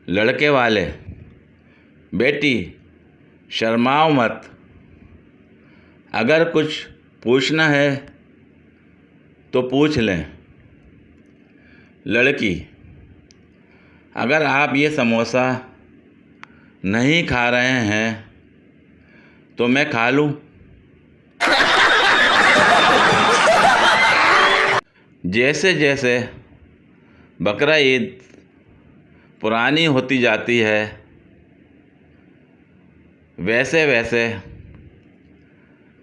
लड़के वाले, बेटी शर्माओ मत, अगर कुछ पूछना है तो पूछ लें। लड़की, अगर आप ये समोसा नहीं खा रहे हैं तो मैं खा लूं? जैसे जैसे बकरा ईद पुरानी होती जाती है, वैसे वैसे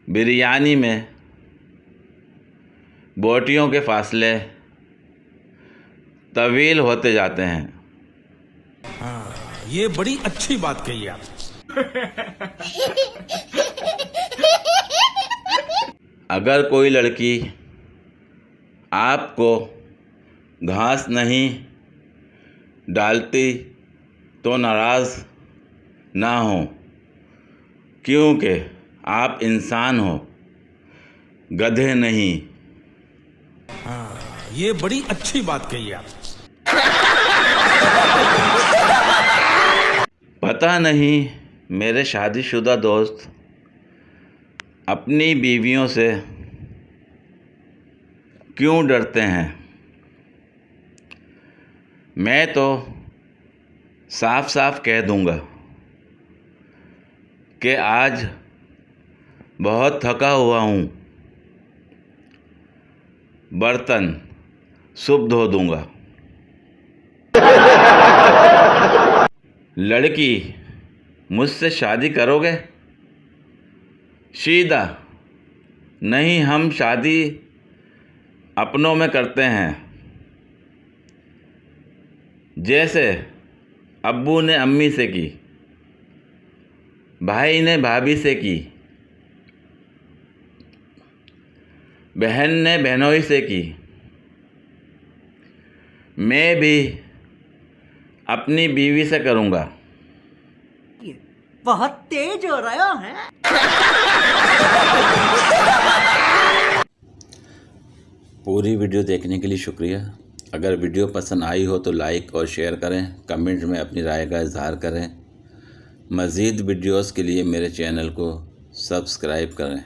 बिरयानी में बोटियों के फासले तवील होते जाते हैं। हाँ, ये बड़ी अच्छी बात कही आप। अगर कोई लड़की आपको घास नहीं डालती तो नाराज़ ना हो, क्योंकि आप इंसान हो, गधे नहीं। हाँ, ये बड़ी अच्छी बात कही आप। पता नहीं मेरे शादीशुदा दोस्त अपनी बीवियों से क्यों डरते हैं। मैं तो साफ साफ कह दूंगा कि आज बहुत थका हुआ हूँ, बर्तन सुबह धो दूंगा। लड़की, मुझसे शादी करोगे? सीधा, नहीं, हम शादी अपनों में करते हैं। जैसे अब्बू ने अम्मी से की, भाई ने भाभी से की, बहन ने बहनोई से की, मैं भी अपनी बीवी से करूँगा। बहुत तेज हो रहा है। पूरी वीडियो देखने के लिए शुक्रिया। अगर वीडियो पसंद आई हो तो लाइक और शेयर करें, कमेंट में अपनी राय का इजहार करें। मज़ीद वीडियोस के लिए मेरे चैनल को सब्सक्राइब करें।